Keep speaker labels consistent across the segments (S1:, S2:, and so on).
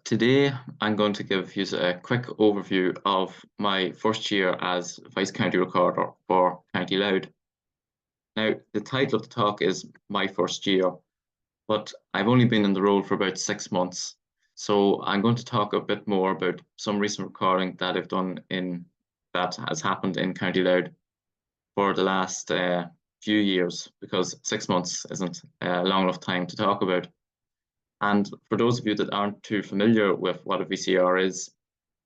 S1: Today, I'm going to give you a quick overview of my first year as Vice-County Recorder for County Louth. Now, the title of the talk is My First Year, but I've only been in the role for about 6 months. So I'm going to talk a bit more about some recent recording that I've done that has happened in County Louth for the last few years, because 6 months isn't a long enough time to talk about. And for those of you that aren't too familiar with what a VCR is,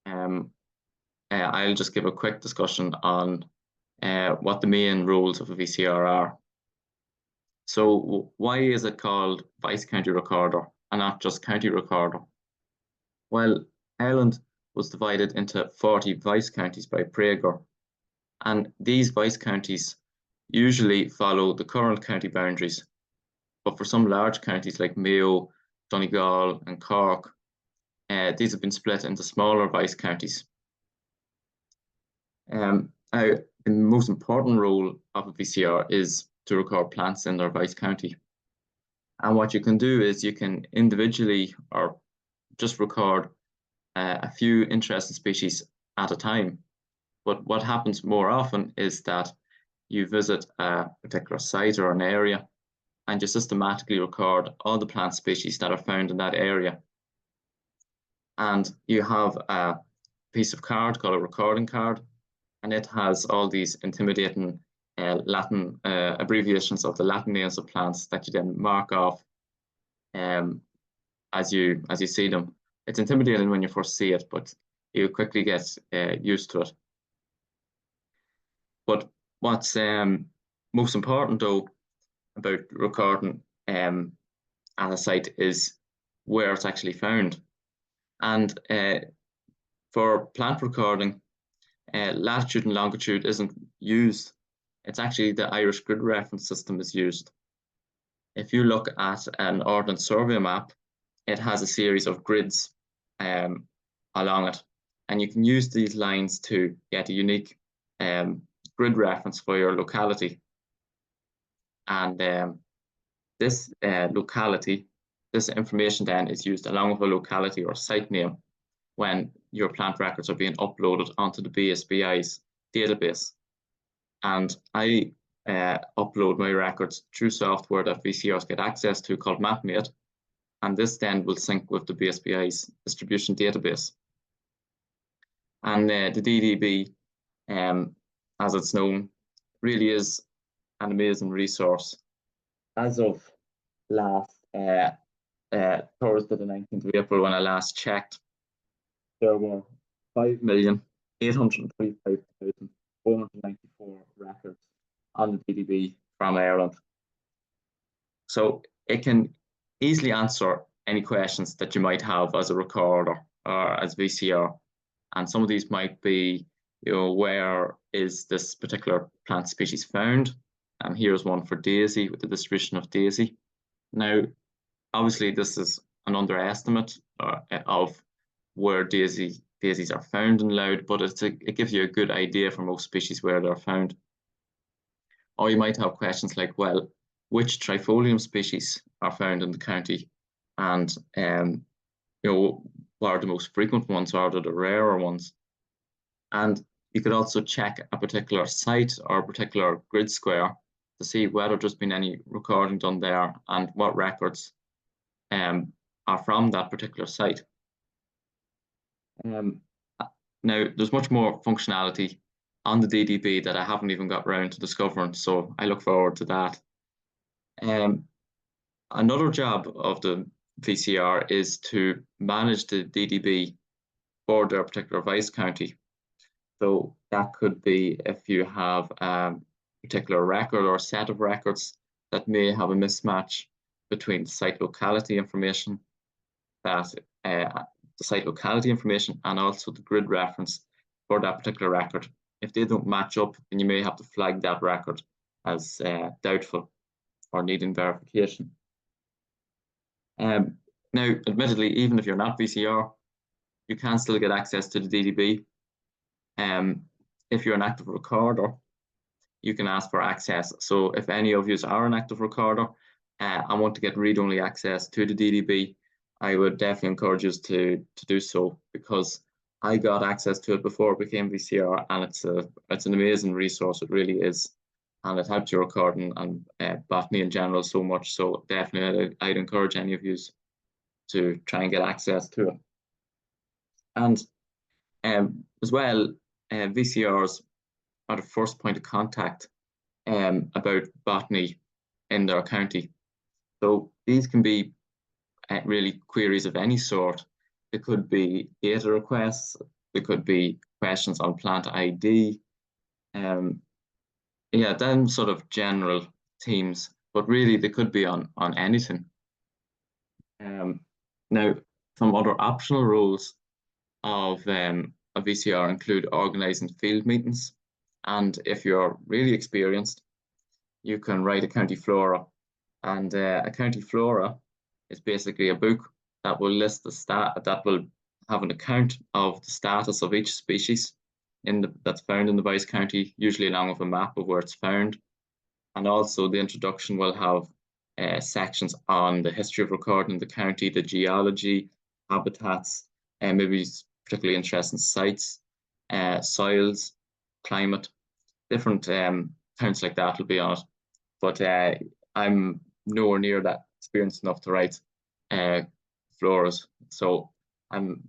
S1: I'll just give a quick discussion on what the main roles of a VCR are. So why is it called Vice-County Recorder and not just County Recorder? Well, Ireland was divided into 40 vice counties by Praeger, and these vice counties usually follow the current county boundaries. But for some large counties like Mayo, Donegal and Cork, these have been split into smaller vice counties. Now, the most important role of a VCR is to record plants in their vice county. And what you can do is you can individually or just record a few interesting species at a time. But what happens more often is that you visit a particular site or an area and you systematically record all the plant species that are found in that area. And you have a piece of card called a recording card, and it has all these intimidating Latin abbreviations of the Latin names of plants that you then mark off as you see them. It's intimidating when you first see it, but you quickly get used to it. But what's most important though about recording at a site is where it's actually found. And for plant recording, latitude and longitude isn't used. It's actually the Irish grid reference system is used. If you look at an Ordnance Survey map, it has a series of grids along it. And you can use these lines to get a unique grid reference for your locality. And this locality, this information then is used along with a locality or site name when your plant records are being uploaded onto the BSBI's database. And I upload my records through software that VCRs get access to called MapMate, and this then will sync with the BSBI's distribution database. And the DDB, as it's known, really is an amazing resource. As of last Thursday, the 19th of April, when I last checked, there were 5,835,494 records on the DDB from Ireland. So it can easily answer any questions that you might have as a recorder or as VCR. And some of these might be, where is this particular plant species found? And here's one for daisy, with the distribution of daisy. Now, obviously, this is an underestimate of where daisies are found in Louth, but it gives you a good idea for most species where they're found. Or you might have questions like, well, which trifolium species are found in the county? And, what are the most frequent ones, or are the rarer ones? And you could also check a particular site or a particular grid square to see whether there's been any recording done there and what records are from that particular site. Now, there's much more functionality on the DDB that I haven't even got around to discovering, so I look forward to that. Another job of the VCR is to manage the DDB for their particular vice county. So that could be if you have a particular record or set of records that may have a mismatch between the site locality information, the site locality information, and also the grid reference for that particular record. If they don't match up, then you may have to flag that record as doubtful or needing verification. Now, admittedly, even if you're not VCR, you can still get access to the DDB. If you're an active recorder, you can ask for access. So if any of you are an active recorder and want to get read-only access to the DDB, I would definitely encourage you to do so, because I got access to it before it became VCR, and it's an amazing resource. It really is, and it helps you recording and botany in general so much. So definitely, I'd encourage any of you to try and get access to it. And as well, VCRs are the first point of contact about botany in their county. So these can be really queries of any sort. It could be data requests, it could be questions on plant ID, yeah, then sort of general themes, but really they could be on anything. Now, some other optional roles of a VCR include organising field meetings, and if you're really experienced, you can write a county flora. And a county flora is basically a book that will list that will have an account of the status of each species that's found in the Vice-County, usually along with a map of where it's found. And also the introduction will have sections on the history of recording in the county, the geology, habitats, and maybe particularly interesting sites, soils, climate, different counts like that will be on it. But I'm nowhere near that experienced enough to write floras, so I'm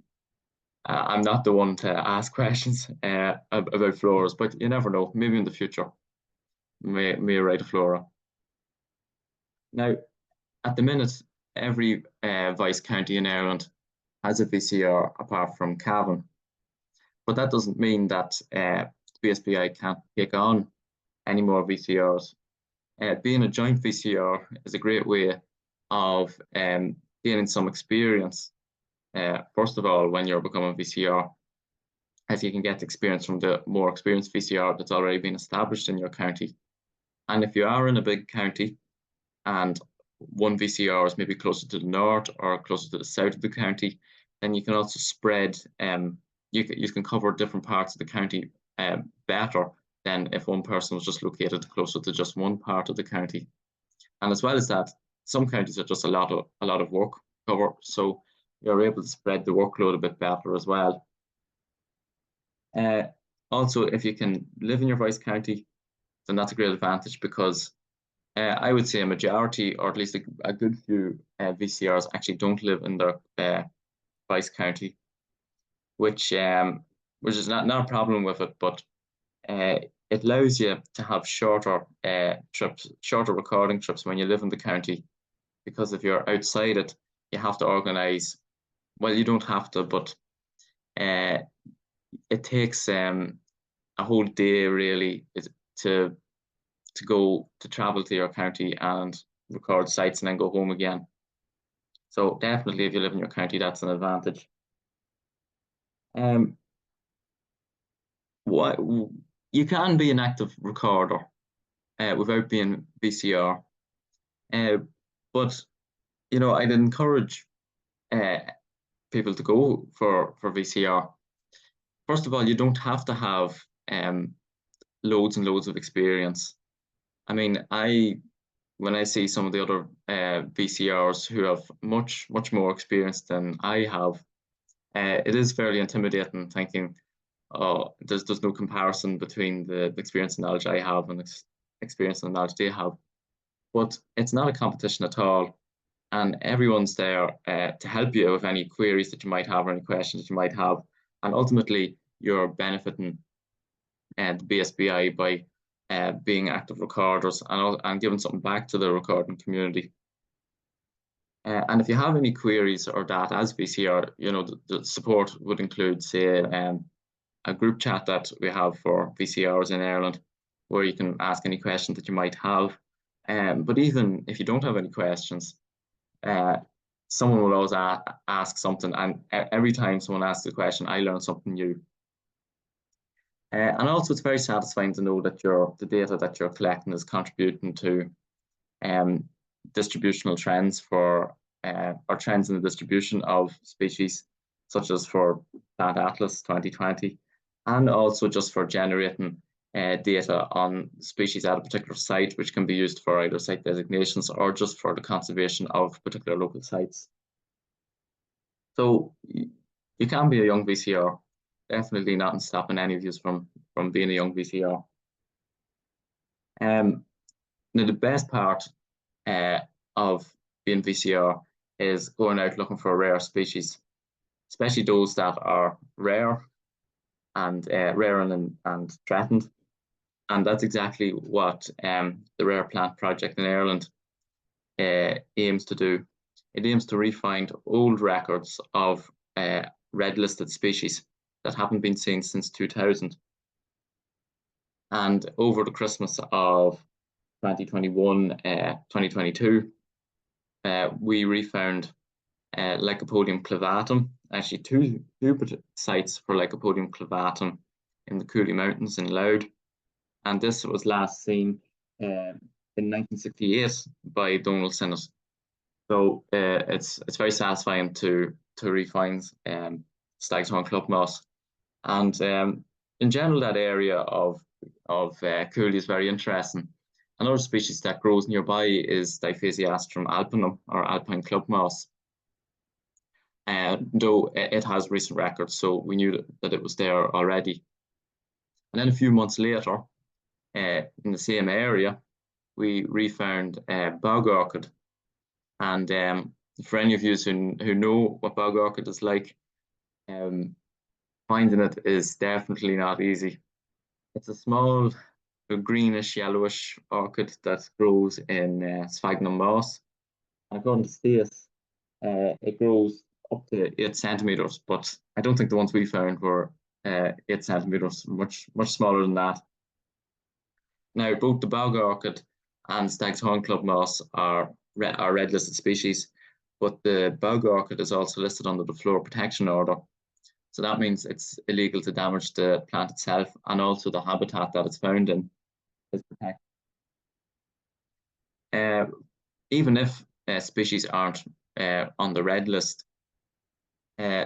S1: not the one to ask questions about floras. But you never know, maybe in the future may write a flora. Now, at the minute, every Vice County in Ireland has a VCR apart from Cavan, but that doesn't mean that BSBI can't take on any more VCRs. Being a joint VCR is a great way of gaining some experience. First of all, when you're becoming VCR, as you can get experience from the more experienced VCR that's already been established in your county. And if you are in a big county and one VCR is maybe closer to the north or closer to the south of the county, then you can also spread, you can cover different parts of the county better than if one person was just located closer to just one part of the county. And as well as that, some counties are just a lot of work to cover, so you're able to spread the workload a bit better as well. Also, if you can live in your Vice County, then that's a great advantage, because I would say a majority, or at least a good few VCRs actually don't live in their Vice County, which is not a problem with it, but it allows you to have shorter trips, shorter recording trips when you live in the county, because if you're outside it, you have to organise. Well, you don't have to, but it takes a whole day really to travel to your county and record sites and then go home again. So definitely, if you live in your county, that's an advantage. What you can be an active recorder without being VCR, but you know, I'd encourage people to go for VCR. First of all, you don't have to have loads and loads of experience. I mean, when I see some of the other VCRs who have much more experience than I have, it is fairly intimidating, thinking, oh, there's no comparison between the experience and knowledge I have and experience and knowledge they have. But it's not a competition at all, and everyone's there to help you with any queries that you might have or any questions that you might have. And ultimately, you're benefiting the BSBI by being active recorders and giving something back to the recording community. And if you have any queries or data as VCR, you know, the support would include, say, a group chat that we have for VCRs in Ireland, where you can ask any questions that you might have. But even if you don't have any questions, someone will always ask something, and every time someone asks a question, I learn something new. And also, it's very satisfying to know that the data that you're collecting is contributing to distributional trends or trends in the distribution of species, such as for Plant Atlas 2020, and also just for generating data on species at a particular site, which can be used for either site designations or just for the conservation of particular local sites. So you can be a young VCR. Definitely nothing stopping any of you from being a young VCR. Now the best part of being VCR is going out looking for rare species, especially those that are rare and threatened. And that's exactly what the Rare Plant Project in Ireland aims to do. It aims to re-find old records of red listed species that haven't been seen since 2000. And over the Christmas of 2021, 2022, we refound Lycopodium clavatum, actually two sites for Lycopodium clavatum in the Cooley Mountains in Louth. And this was last seen in 1968 by Donald Sinnott. So it's very satisfying to re-find stag's horn club moss. And in general, that area of Cooley is very interesting. Another species that grows nearby is Diphasiastrum alpinum, or alpine club moss. Though it has recent records, so we knew that it was there already. And then a few months later, in the same area, we refound bog orchid. And for any of you who know what bog orchid is like, finding it is definitely not easy. It's a small, greenish, yellowish orchid that grows in sphagnum moss. And according to Stace, it grows up to 8 centimeters, but I don't think the ones we found were 8 centimeters, much smaller than that. Now, both the bog orchid and stag's horn club moss are red listed species, but the bog orchid is also listed under the Flora Protection Order. So that means it's illegal to damage the plant itself, and also the habitat that it's found in is protected. Even if species aren't on the red list,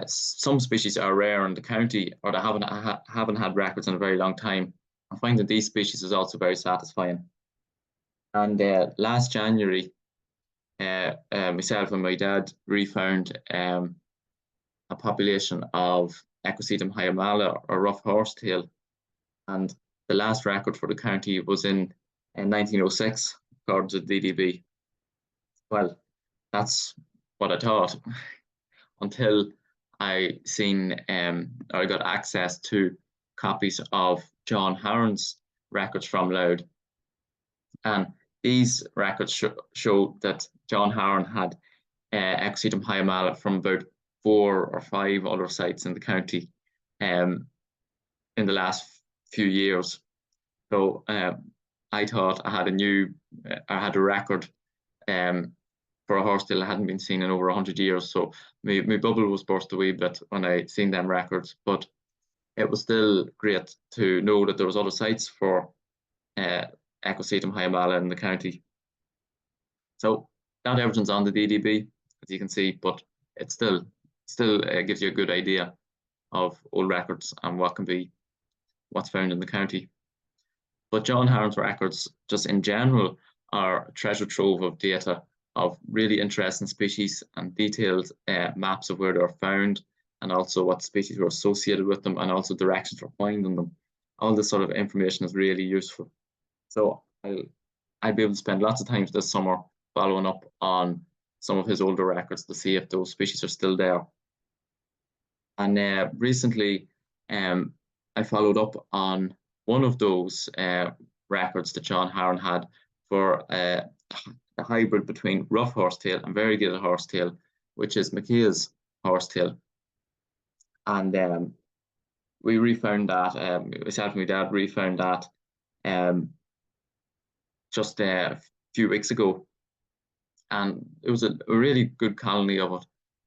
S1: some species are rare in the county, or they haven't had records in a very long time. And finding these species is also very satisfying. And last January, myself and my dad refound a population of Equisetum hyamala, or rough horsetail. And the last record for the county was in 1906, according to the DDB. Well, that's what I thought until I got access to copies of John Harron's records from Louth. And these records show that John Harron had Equisetum hyamala from about 4 or 5 other sites in the county in the last few years. So I thought I had a record for a horsetail that hadn't been seen in over 100 years. So my bubble was burst a wee bit when I seen them records, but it was still great to know that there was other sites for Equisetum hyamala in the county. So not everything's on the DDB, as you can see, but it still gives you a good idea of old records and what's found in the county. But John Harron's records, just in general, are a treasure trove of data of really interesting species and detailed maps of where they're found, and also what species were associated with them, and also directions for finding them. All this sort of information is really useful. So I'll be able to spend lots of time this summer following up on some of his older records to see if those species are still there. And recently, I followed up on one of those records that John Harron had for a hybrid between rough horsetail and variegated horsetail, which is McKay's horsetail. And we refound that, myself and my dad refound that just a few weeks ago. And it was a really good colony of it.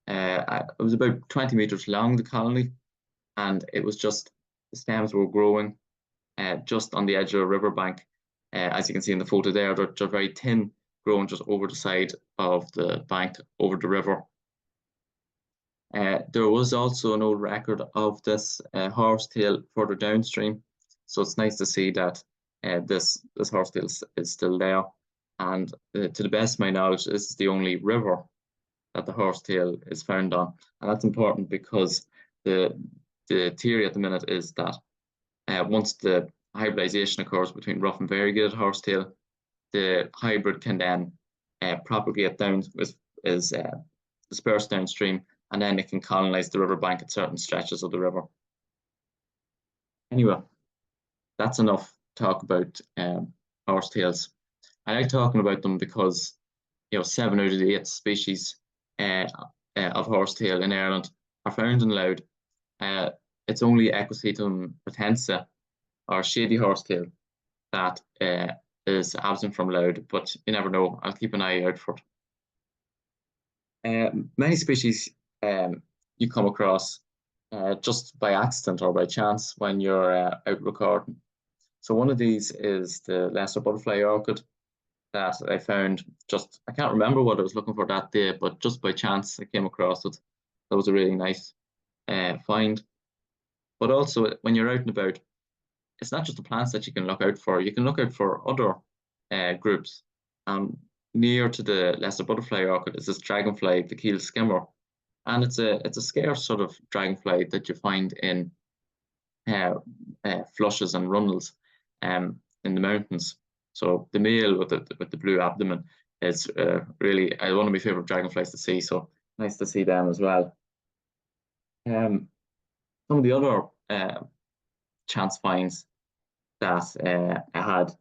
S1: It was about 20 meters long, the colony, and it was just, the stems were growing just on the edge of a riverbank. As you can see in the photo there, they're very thin, growing just over the side of the bank over the river. There was also an old record of this horsetail further downstream, so it's nice to see that this horsetail is still there. And to the best of my knowledge, this is the only river that the horsetail is found on. And that's important because the theory at the minute is that once the hybridization occurs between rough and variegated horsetail, the hybrid can then propagate down, is dispersed downstream, and then it can colonize the riverbank at certain stretches of the river. Anyway, that's enough talk about horsetails. I like talking about them because 7 out of the 8 species of horsetail in Ireland are found in Louth. It's only Equisetum potenza, or shady horsetail, that is absent from Louth, but you never know. I'll keep an eye out for it. Many species you come across just by accident or by chance when you're out recording. So one of these is the lesser butterfly orchid that I found I can't remember what I was looking for that day, but just by chance I came across it. That was a really nice find. But also when you're out and about, it's not just the plants that you can look out for. You can look out for other groups. Near to the lesser butterfly orchid is this dragonfly, the keel skimmer. And it's a scarce sort of dragonfly that you find in flushes and runnels in the mountains. So the male with the blue abdomen is really one of my favorite dragonflies to see. So nice to see them as well. Some of the other chance finds that I had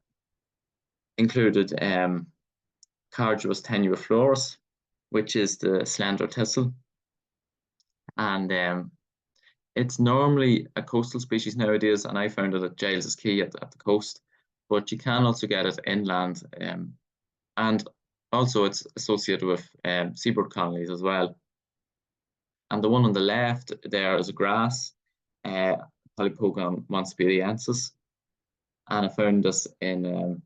S1: included Carduus tenuiflorus, which is the slender thistle. And it's normally a coastal species nowadays, and I found it at Giles's Quay at the coast. But you can also get it inland, and also it's associated with seabird colonies as well. And the one on the left there is a grass, Polypogon monspiriensis, and I found this in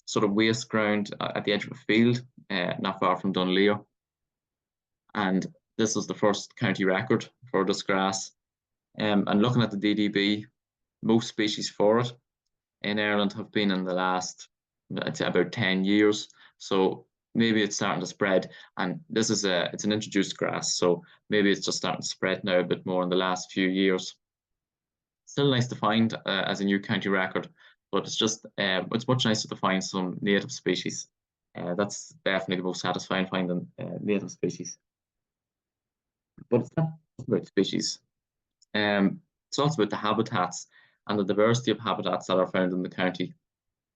S1: sort of waste ground at the edge of a field, not far from Dunleer. And this was the first county record for this grass. And looking at the DDB, most species for it in Ireland have been in the last, I'd say, about 10 years. So maybe it's starting to spread. And this is it's an introduced grass, so maybe it's just starting to spread now a bit more in the last few years. Still nice to find as a new county record, but it's much nicer to find some native species. That's definitely the most satisfying finding native species. But it's not just about species. It's also about the habitats and the diversity of habitats that are found in the county.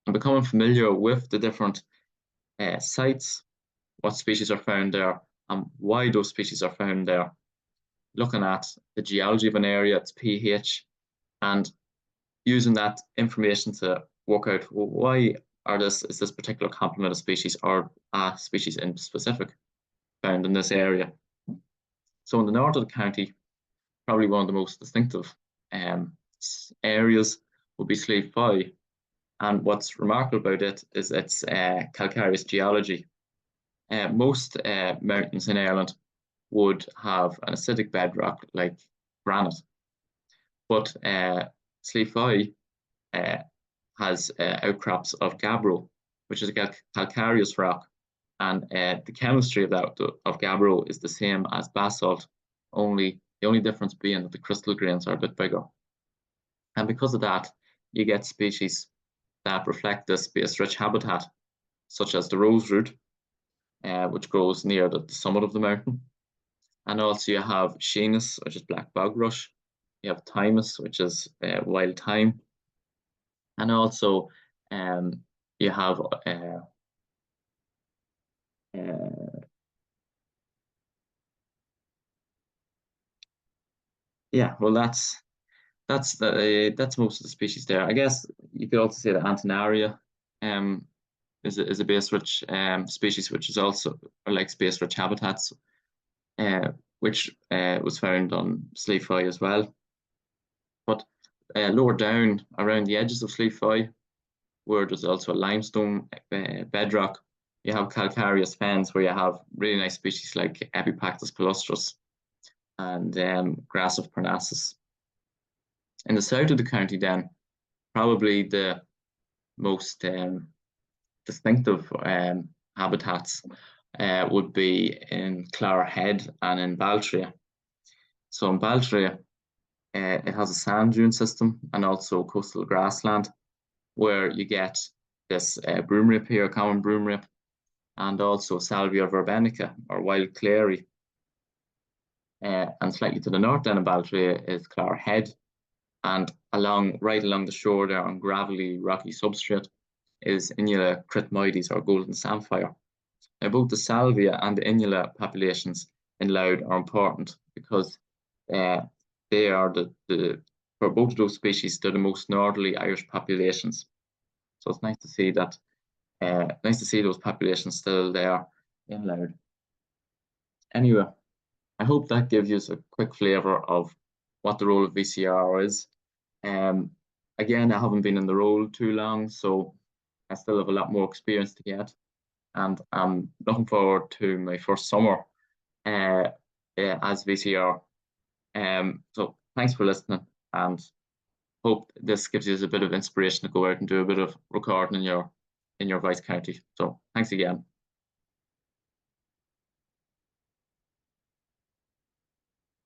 S1: And becoming familiar with the different sites, what species are found there, and why those species are found there. Looking at the geology of an area, its pH, and using that information to work out, well, why is this particular complement of species or a species in specific found in this area. So in the north of the county, probably one of the most distinctive areas would be Slieve Foy. And what's remarkable about it is its calcareous geology. Most mountains in Ireland would have an acidic bedrock like granite, but Slieve Foy has outcrops of gabbro, which is a calcareous rock, and the chemistry of gabbro is the same as basalt, the only difference being that the crystal grains are a bit bigger. And because of that, you get species that reflect this base-rich habitat, such as the roseroot, which grows near the summit of the mountain. And also you have Sheenus, which is black bog rush. You have Thymus, which is wild thyme. And also you have yeah, well, that's most of the species there. I guess you could also say that Antinaria is a base-rich species, which is also likes base-rich habitats, which was found on Slieve Foy as well. But lower down around the edges of Slieve Foy, where there's also a limestone bedrock, you have calcareous fens where you have really nice species like Epipactis palustrus and grass of Parnassus. In the south of the county then, probably the most distinctive habitats would be in Clara Head and in Baltria. So in Baltria, it has a sand dune system and also coastal grassland, where you get this broom rip here, common broom rip, and also Salvia verbenica, or wild clary. And slightly to the north then of Baltria is Clara Head, and right along the shore there on gravelly, rocky substrate is Inula critmoides, or golden samphire. Now, both the Salvia and the Inula populations in Louth are important because they are for both of those species, they're the most northerly Irish populations. So it's nice to see that, nice to see those populations still there in Louth. Anyway, I hope that gives you a quick flavour of what the role of VCR is. Again, I haven't been in the role too long, so I still have a lot more experience to get, and I'm looking forward to my first summer as VCR. So thanks for listening, and hope this gives you a bit of inspiration to go out and do a bit of recording in your Vice County. So thanks again.